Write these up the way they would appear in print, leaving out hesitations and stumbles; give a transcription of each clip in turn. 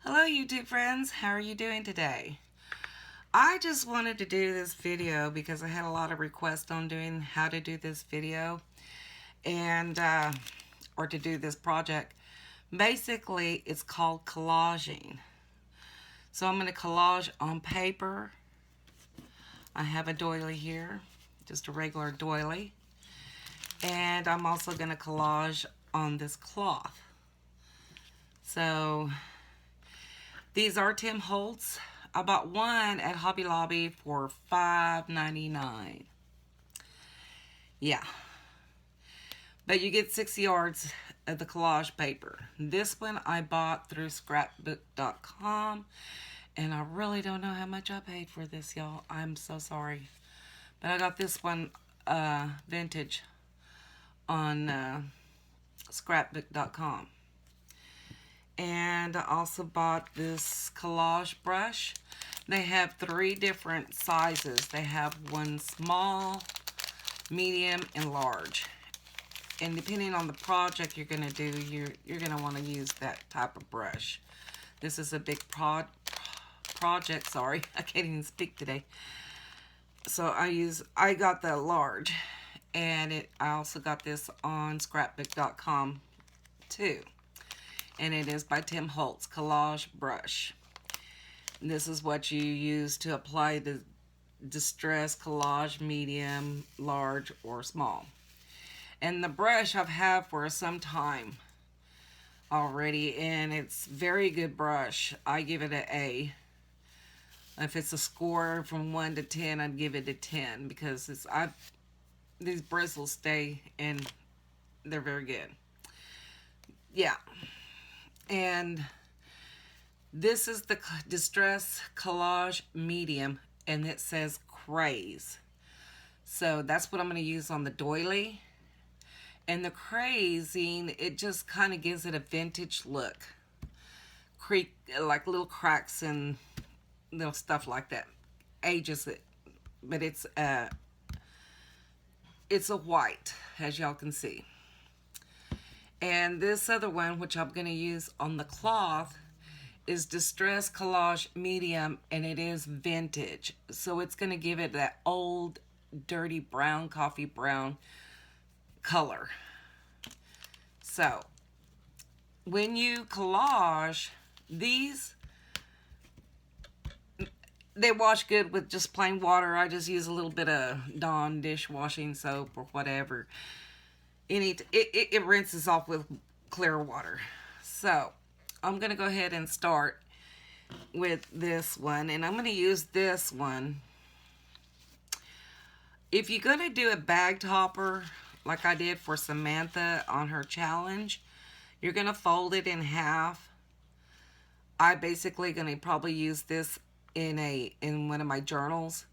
Hello YouTube friends, how are you doing today? I just wanted to do this video because I had a lot of requests on doing how to do this video and or to do this project. Basically, it's called collaging. So I'm going to collage on paper. I have a doily here, just a regular doily. And I'm also going to collage on this cloth. So these are Tim Holtz. I bought one at Hobby Lobby for $5.99. Yeah. But you get 6 yards of the collage paper. This one I bought through scrapbook.com. And I really don't know how much I paid for this, y'all. I'm so sorry. But I got this one vintage on scrapbook.com. And I also bought this collage brush. They have 3 different sizes. They have one small, medium, and large. And depending on the project you're going to do, you're going to want to use that type of brush. This is a big project. Sorry, I can't even speak today. So I got the large, and I also got this on scrapbook.com too. And it is by Tim Holtz Collage Brush. And this is what you use to apply the Distress Collage medium, large, or small. And the brush I've had for some time already, and it's very good brush. I give it an A. If it's a score from 1 to 10, I'd give it a 10 because these bristles stay and they're very good. Yeah. And this is the Distress Collage Medium, and it says Craze. So that's what I'm going to use on the doily. And the Crazing, it just kind of gives it a vintage look. Like little cracks and little stuff like that. Ages it. But it's a white, as y'all can see. And this other one, which I'm going to use on the cloth, is Distress Collage Medium, and it is vintage. So it's going to give it that old, dirty brown, coffee brown color. So, when you collage, these, they wash good with just plain water. I just use a little bit of Dawn dishwashing soap or whatever. It rinses off with clear water. So I'm going to go ahead and start with this one, and I'm going to use this one. If you're going to do a bag topper like I did for Samantha on her challenge, you're going to fold it in half. I basically going to probably use this in one of my journals.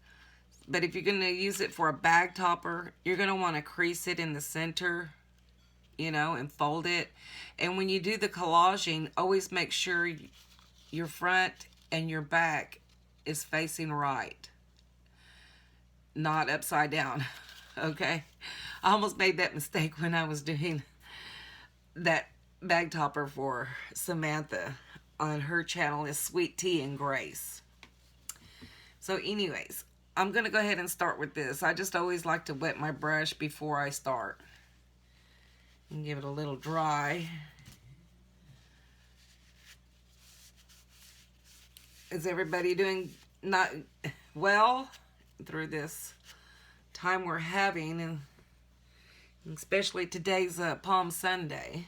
But if you're going to use it for a bag topper, you're going to want to crease it in the center, you know, and fold it. And when you do the collaging, always make sure your front and your back is facing right, not upside down, okay? I almost made that mistake when I was doing that bag topper for Samantha on her channel is Sweet Tea and Grace. So anyways, I'm going to go ahead and start with this. I just always like to wet my brush before I start. And give it a little dry. Is everybody doing not well through this time we're having, and especially today's Palm Sunday?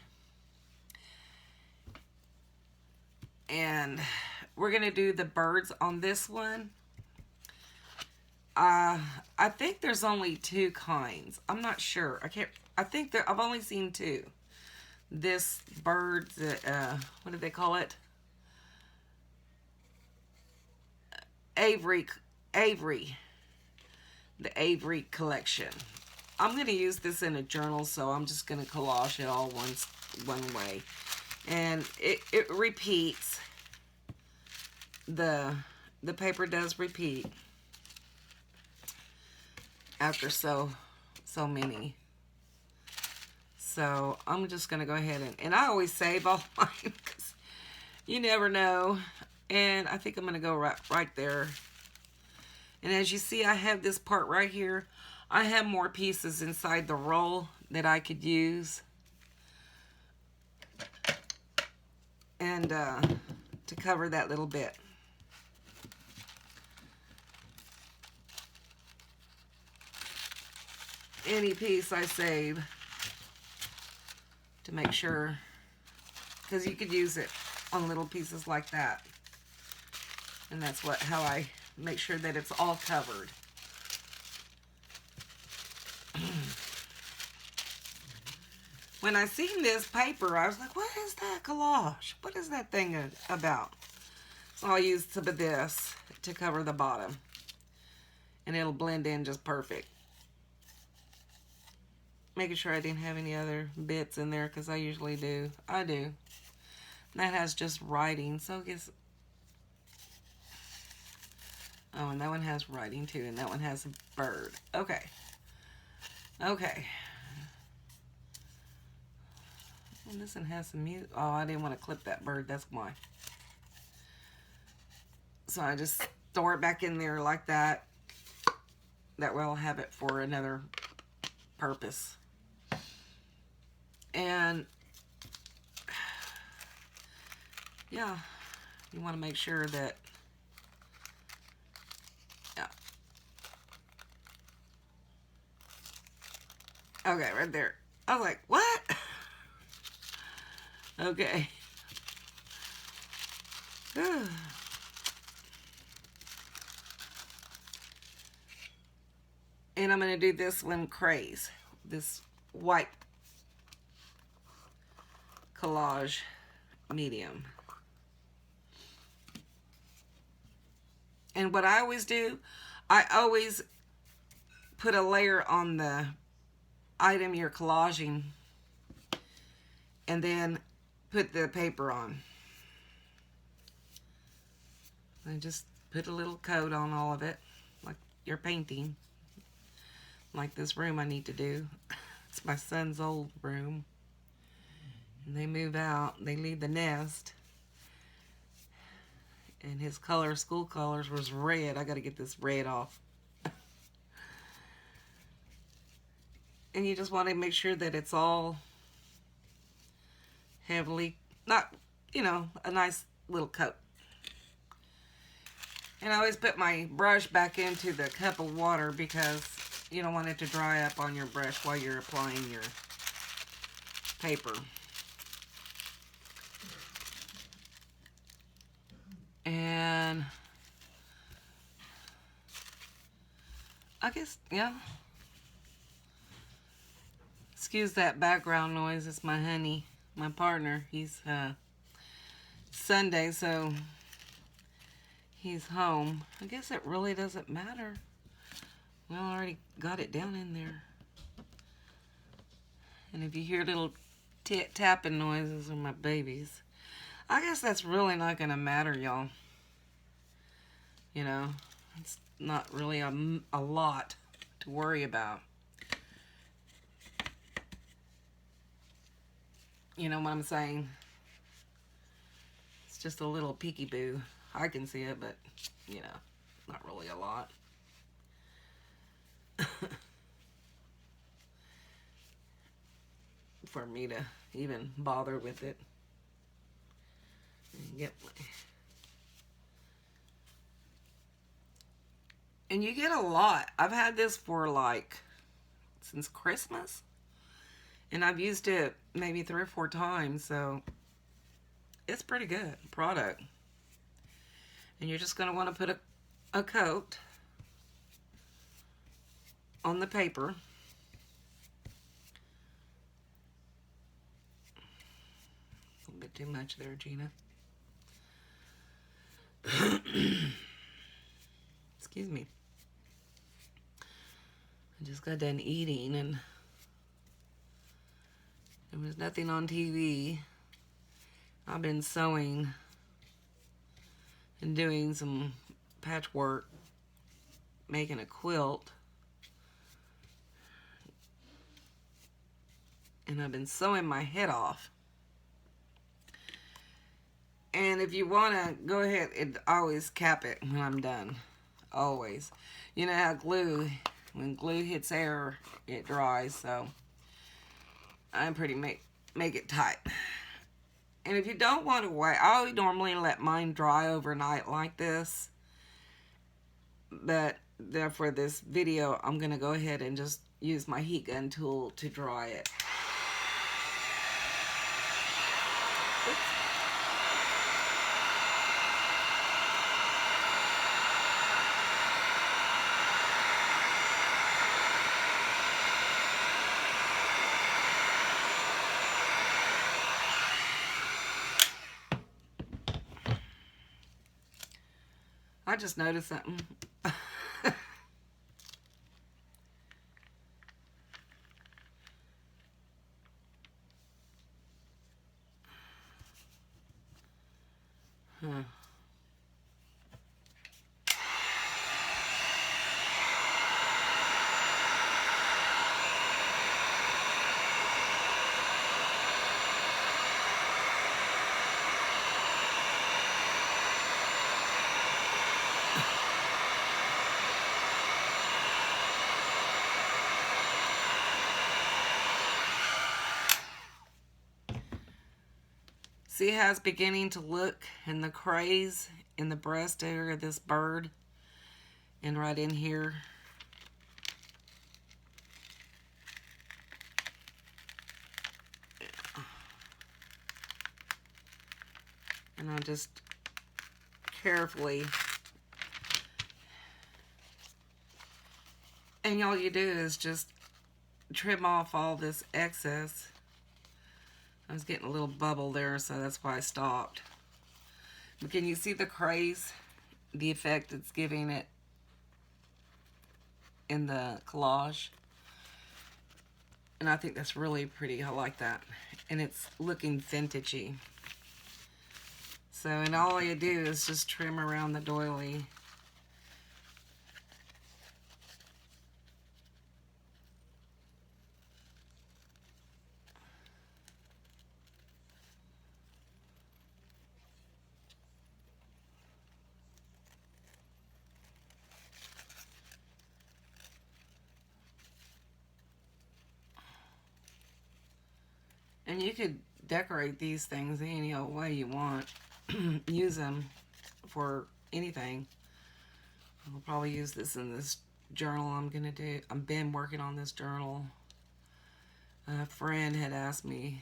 And we're going to do the birds on this one. I think there's only 2 kinds. I'm not sure. I think I've only seen 2. This bird, what do they call it? Avery. The Avery collection. I'm going to use this in a journal, so I'm just going to collage it all one way. And it repeats. The paper does repeat after so many. So I'm just going to go ahead and I always save all mine because You never know. And I think I'm going to go right there. And as you see, I have this part right here. I have more pieces inside the roll that I could use. And to cover that little bit. Any piece I save to make sure, because you could use it on little pieces like that. And that's how I make sure that it's all covered. When I seen this paper, I was like, what is that collage? What is that thing about? So I'll use some of this to cover the bottom. And it'll blend in just perfect. Making sure I didn't have any other bits in there, because I usually do. I do. And that has just writing, so I guess... Oh, and that one has writing too, and that one has a bird. Okay. Okay. And this one has some music. Oh, I didn't want to clip that bird. That's why. So I just store it back in there like that. That way I'll have it for another purpose. And yeah, you want to make sure that, yeah. Okay, right there. I was like, what? Okay. And I'm going to do this one Craze. This white collage medium. And what I always do, I always put a layer on the item you're collaging and then put the paper on. And just put a little coat on all of it, like you're painting. Like this room I need to do. It's my son's old room. And they move out, they leave the nest. And his school colors was red. I gotta get this red off. And you just want to make sure that it's all heavily, not, you know, a nice little coat. And I always put my brush back into the cup of water because you don't want it to dry up on your brush while you're applying your paper. And I guess, yeah. Excuse that background noise. It's my honey, my partner. He's Sunday, so he's home. I guess it really doesn't matter. Well, I already got it down in there. And if you hear little tapping noises of my babies, I guess that's really not going to matter, y'all. You know, it's not really a lot to worry about. You know what I'm saying? It's just a little peekaboo. I can see it, but, you know, not really a lot. For me to even bother with it. And you get a lot. I've had this for like since Christmas. And I've used it maybe 3 or 4 times, so it's pretty good product. And you're just going to want to put a coat on the paper. A little bit too much there, Gina. Excuse me. I just got done eating and there was nothing on TV. I've been sewing and doing some patchwork, making a quilt. And I've been sewing my head off. And if you want to go ahead and always cap it when I'm done. Always. You know how glue, when glue hits air, it dries. So I'm pretty make it tight. And if you don't want to wait, I normally let mine dry overnight like this. But there for this video, I'm going to go ahead and just use my heat gun tool to dry it. Oops. I just noticed something. Huh. See how it's beginning to look in the craze in the breast area of this bird and right in here. And I'll just carefully, and all you do is just trim off all this excess. I was getting a little bubble there, so that's why I stopped. But can you see the craze? The effect it's giving it in the collage? And I think that's really pretty. I like that. And it's looking vintagey. So, and all you do is just trim around the doily. And you could decorate these things any old way you want. Use them for anything. I'll probably use this in this journal I'm going to do. I've been working on this journal. A friend had asked me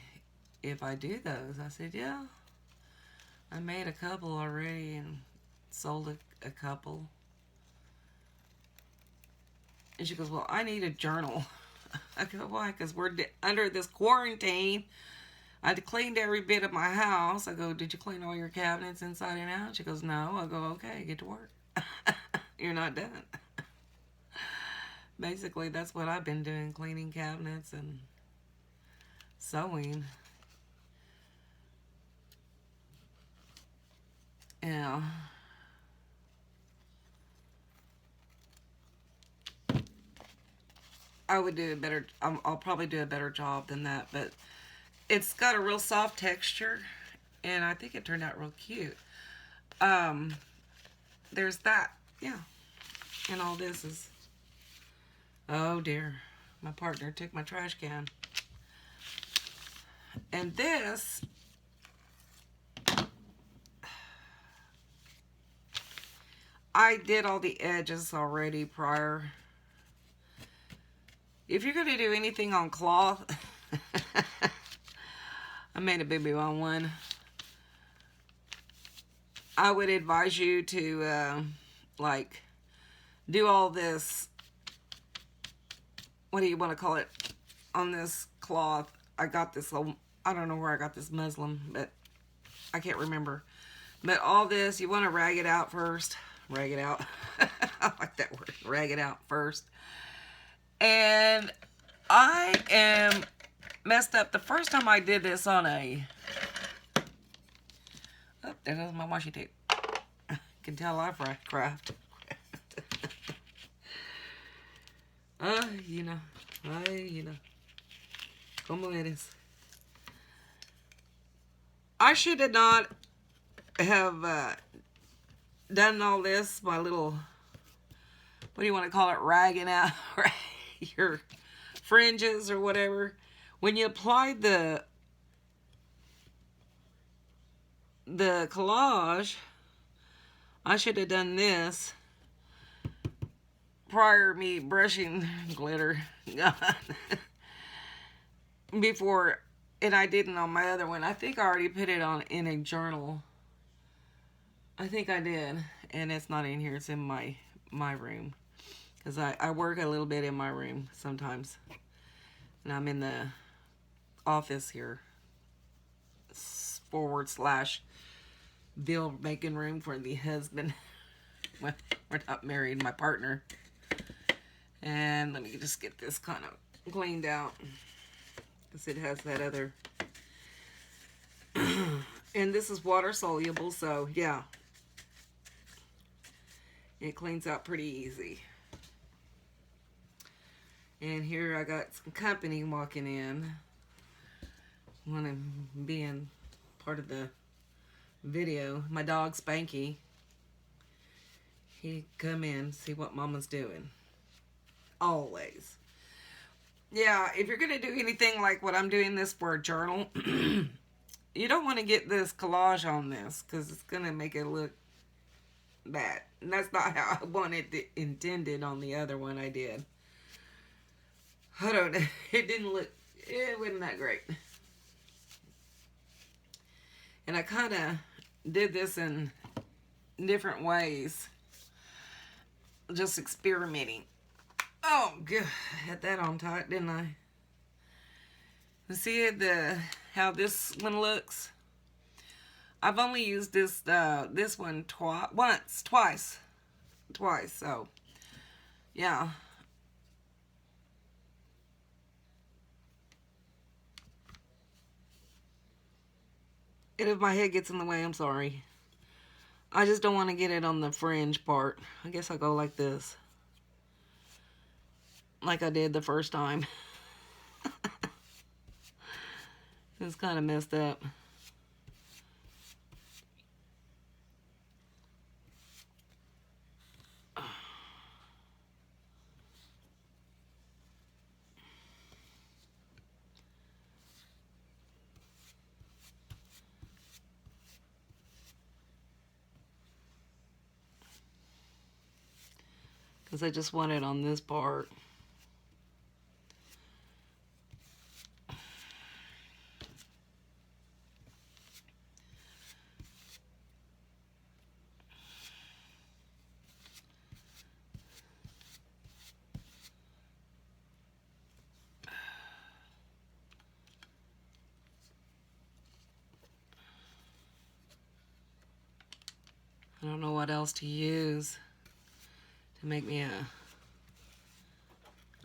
if I do those. I said, yeah. I made a couple already and sold a couple. And she goes, well, I need a journal. I go, why? Because we're under this quarantine. I cleaned every bit of my house. I go, did you clean all your cabinets inside and out? She goes, no. I go, okay, get to work. You're not done. Basically, that's what I've been doing, cleaning cabinets and sewing. Yeah. I would do a better, I'll probably do a better job than that, but it's got a real soft texture, and I think it turned out real cute. There's that, yeah. And all this is, oh dear, my partner took my trash can. And this, I did all the edges already prior. If you're going to do anything on cloth, I made a baby on one. I would advise you to, like, do all this, what do you want to call it, on this cloth. I got this, I don't know where I got this muslin, but I can't remember. But all this, you want to rag it out first. Rag it out. I like that word. Rag it out first. And I am messed up. The first time I did this on a... Oh, there goes my washi tape. Can tell I craft. You know. Como eres. I should have not have done all this, my little, what do you want to call it, ragging out your fringes or whatever. When you apply the collage, I should have done this prior to me brushing glitter before, and I didn't on my other one. I think I already put it on in a journal. I think I did, and it's not in here. It's in my room, because I work a little bit in my room sometimes, and I'm in the office here / bill making room for the husband. Well, we're not married, my partner. And let me just get this kind of cleaned out, because it has that other and this is water soluble, so yeah, it cleans out pretty easy. And here I got some company walking in, want to be in part of the video. My dog Spanky, he come in, see what mama's doing. Always. Yeah, if you're gonna do anything like what I'm doing this for a journal, you don't want to get this collage on this, because it's gonna make it look bad. And that's not how I wanted it intended on the other one I did. I don't know. It wasn't that great. And I kind of did this in different ways, just experimenting. Oh, good. I had that on tight, didn't I? See how this one looks? I've only used this one twice. So, yeah. And if my head gets in the way, I'm sorry. I just don't want to get it on the fringe part. I guess I'll go like this, like I did the first time. It's kind of messed up. Because I just want it on this part. I don't know what else to use to make me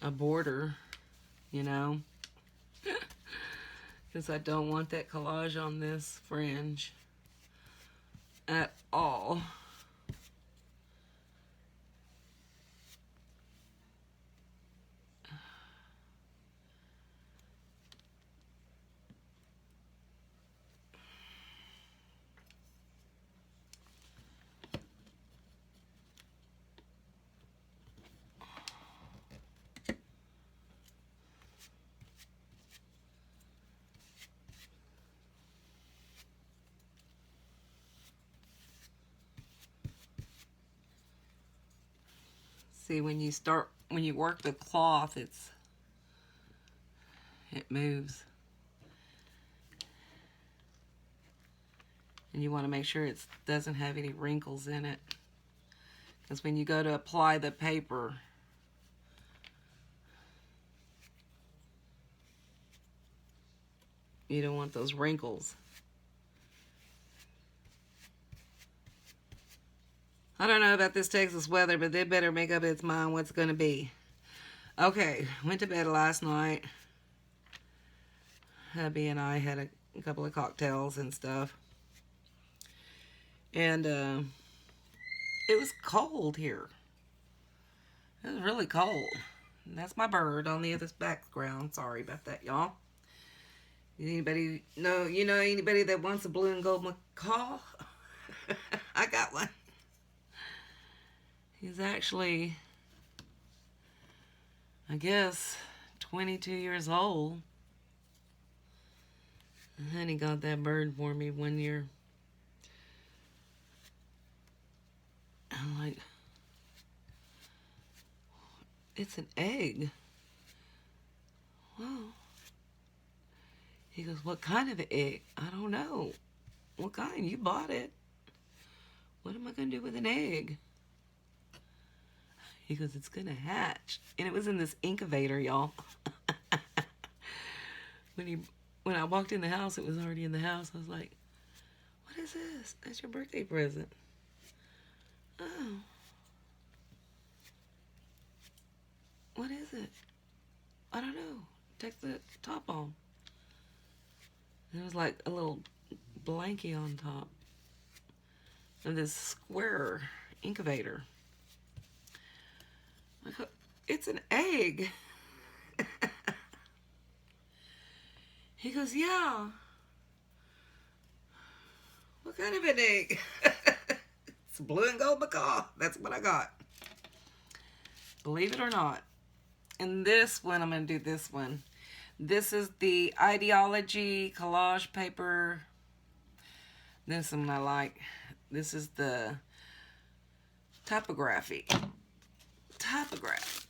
a border, you know, because I don't want that collage on this fringe at all. See, when you work the cloth, it moves. And you want to make sure it doesn't have any wrinkles in it. Because when you go to apply the paper, you don't want those wrinkles. I don't know about this Texas weather, but they better make up its mind what's going to be. Okay, went to bed last night. Hubby and I had a couple of cocktails and stuff. And it was cold here. It was really cold. And that's my bird on the other background. Sorry about that, y'all. Anybody know anybody that wants a blue and gold macaw? He's actually, I guess, 22 years old. And Honey got that bird for me one year. I'm like, it's an egg. Wow. He goes, what kind of egg? I don't know. What kind? You bought it. What am I going to do with an egg? He goes, it's going to hatch. And it was in this incubator, y'all. When I walked in the house, it was already in the house. I was like, what is this? That's your birthday present. Oh. What is it? I don't know. Take the top off. And it was like a little blankie on top of this square incubator. I go, it's an egg. He goes, yeah. What kind of an egg? It's a blue and gold macaw. That's what I got. Believe it or not. And this one, I'm going to do this one. This is the Ideology collage paper. This one I like. This is the typography. Typograph.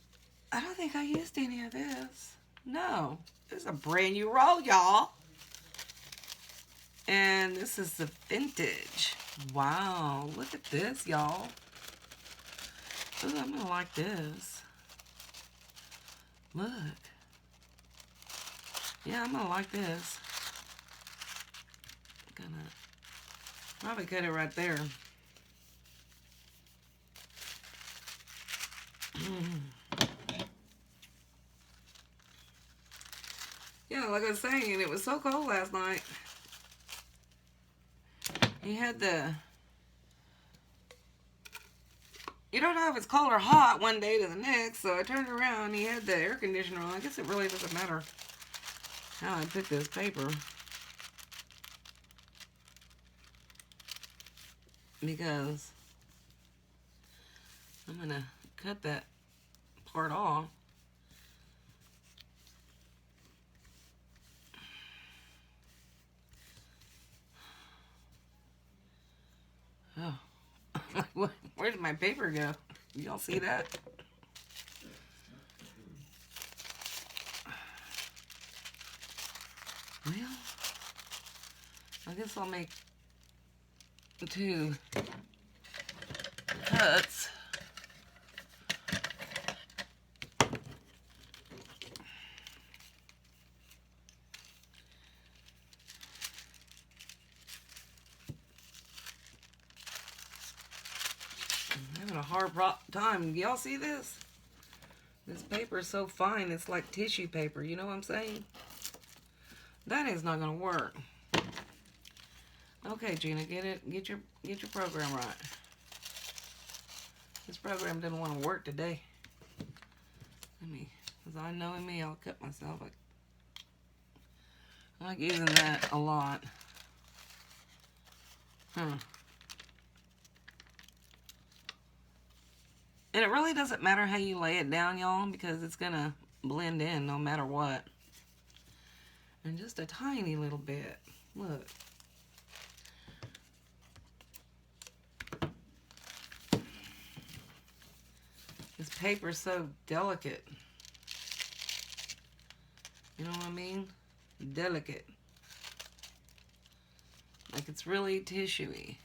I don't think I used any of this. No. This is a brand new roll, y'all. And this is the vintage. Wow. Look at this, y'all. Ooh, I'm going to like this. Look. Yeah, I'm going to like this. I'm going to probably cut it right there. Yeah, like I was saying, it was so cold last night. He had the... You don't know if it's cold or hot one day to the next, so I turned around and he had the air conditioner on. I guess it really doesn't matter how I put this paper, because I'm going to cut that part off. Oh, where did my paper go? Y'all see that? Well, I guess I'll make 2 cuts. I'm having a hard time. Y'all see this? This paper is so fine, it's like tissue paper. You know what I'm saying? That is not going to work. Okay, Gina, get your program right. This program didn't want to work today. Because I know in me, I'll cut myself. I like using that a lot. And it really doesn't matter how you lay it down, y'all, because it's going to blend in no matter what. And just a tiny little bit. Look. This paper's so delicate. You know what I mean? Delicate. Like it's really tissuey.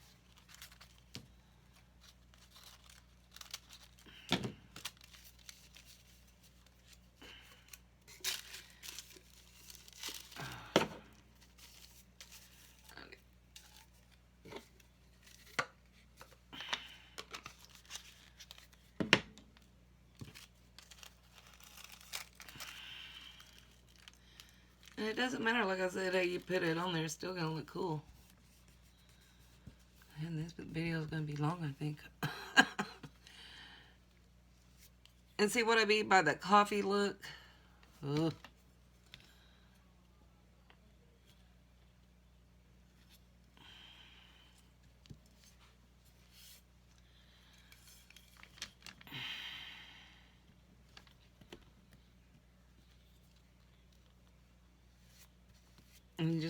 And it doesn't matter, like I said, how you put it on there, it's still going to look cool. And this video is going to be long, I think. And see what I mean by the coffee look? Ugh.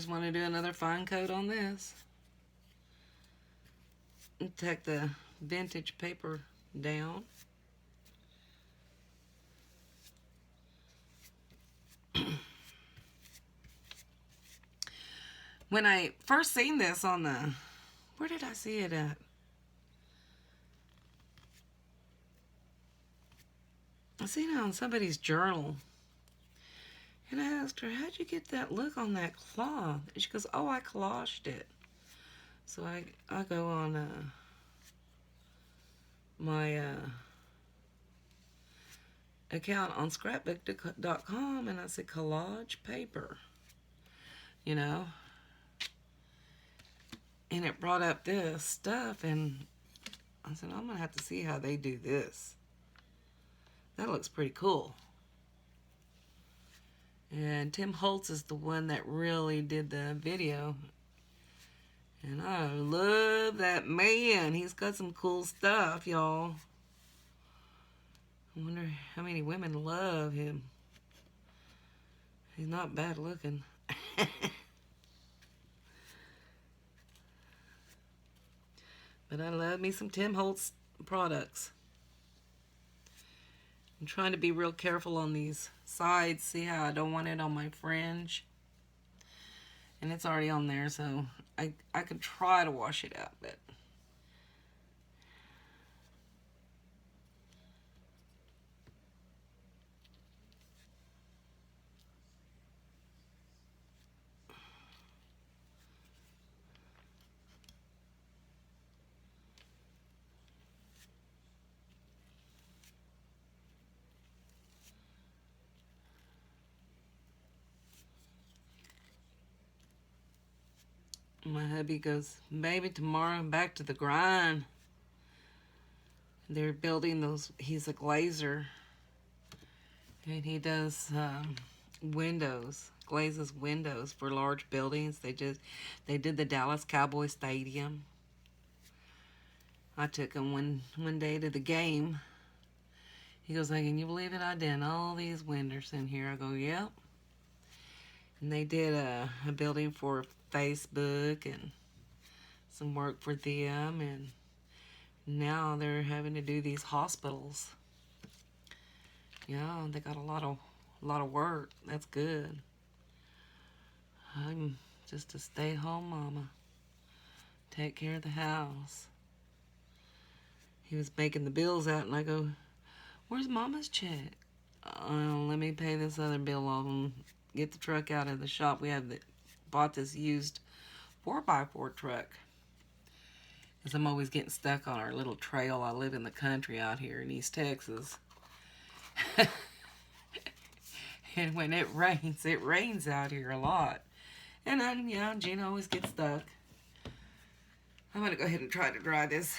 just want to do another fine coat on this. And take the vintage paper down. When I first seen this on the, where did I see it at? I seen it on somebody's journal. And I asked her, how'd you get that look on that cloth? And she goes, oh, I collaged it. So I go on my account on scrapbook.com and I said collage paper, you know. And it brought up this stuff and I said, I'm gonna have to see how they do this. That looks pretty cool. And Tim Holtz is the one that really did the video. And I love that man. He's got some cool stuff, y'all. I wonder how many women love him. He's not bad looking. But I love me some Tim Holtz products. I'm trying to be real careful on these sides. See how I don't want it on my fringe? And it's already on there, so I could try to wash it out, but my hubby goes, baby, tomorrow back to the grind. They're building those, he's a glazer. And he does windows, glazes windows for large buildings. They did the Dallas Cowboy Stadium. I took him one day to the game. He goes, hey, can you believe it? I did all these windows in here. I go, yep. And they did a building for Facebook and some work for them, and now they're having to do these hospitals. Yeah, they got a lot of work. That's good. I'm just a stay-home mama. Take care of the house. He was making the bills out, and I go, where's Mama's check? Let me pay this other bill off and get the truck out of the shop. We have bought this used 4x4 truck. Because I'm always getting stuck on our little trail. I live in the country out here in East Texas. And when it rains out here a lot. And then, yeah, Gina always gets stuck. I'm going to go ahead and try to dry this.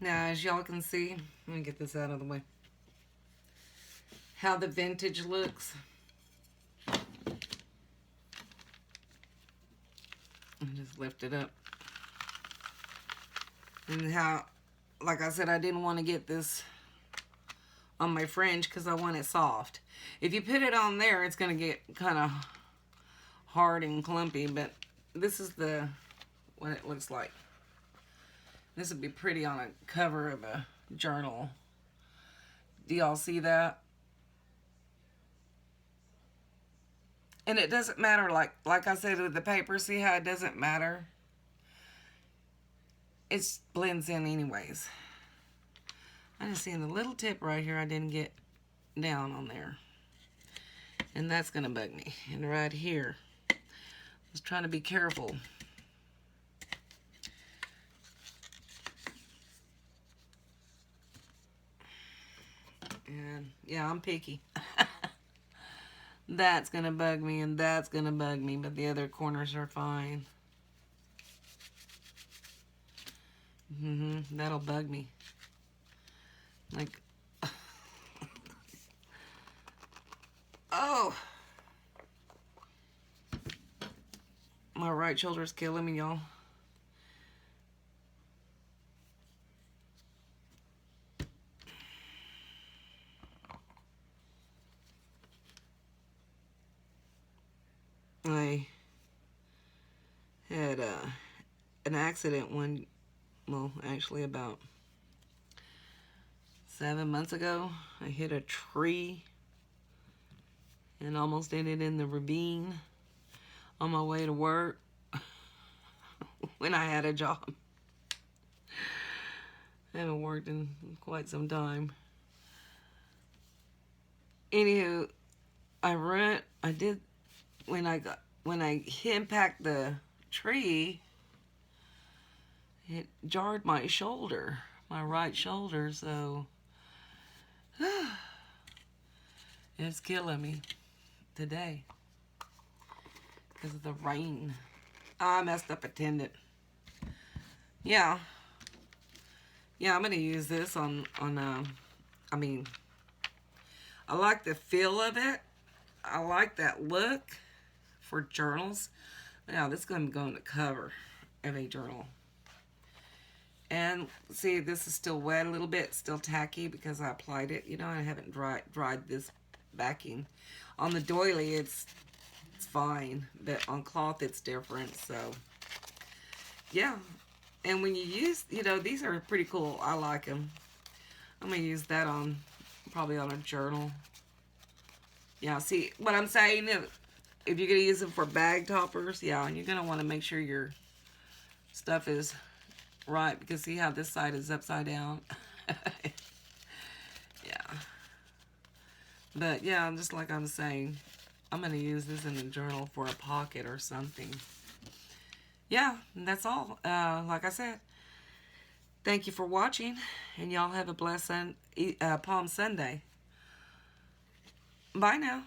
Now, as y'all can see, let me get this out of the way, how the vintage looks. I just lift it up. And how, like I said, I didn't want to get this on my fringe because I want it soft. If you put it on there, it's going to get kind of hard and clumpy, but this is what it looks like. This would be pretty on a cover of a journal. Do y'all see that? And it doesn't matter, like I said with the paper, see how it doesn't matter? It blends in anyways. I just seen the little tip right here I didn't get down on there. And that's gonna bug me. And right here, I was trying to be careful. And yeah, I'm picky. That's gonna bug me and that's gonna bug me, but the other corners are fine. That'll bug me. Like, oh, my right shoulder's killing me, y'all. I had an accident well, actually about 7 months ago. I hit a tree and almost ended in the ravine on my way to work when I had a job. I haven't worked in quite some time. Anywho, I did, when I impact the tree, it jarred my shoulder, my right shoulder, so it's killing me today because of the rain. I messed up a tendon. Yeah, I'm gonna use this on I mean, I like the feel of it. I like that look for journals. Now this is gonna go in the cover of a journal. And see, this is still wet a little bit, still tacky because I applied it. You know, I haven't dried this backing. On the doily, it's fine, but on cloth, it's different. So, yeah. And when you use, you know, these are pretty cool. I like them. I'm going to use that probably on a journal. Yeah, see, what I'm saying, if you're going to use them for bag toppers, yeah, you're going to want to make sure your stuff is right, because see how this side is upside down? Yeah. But yeah, just like I'm saying, I'm going to use this in the journal for a pocket or something. Yeah, and that's all. Like I said, thank you for watching, and y'all have a blessed Palm Sunday. Bye now.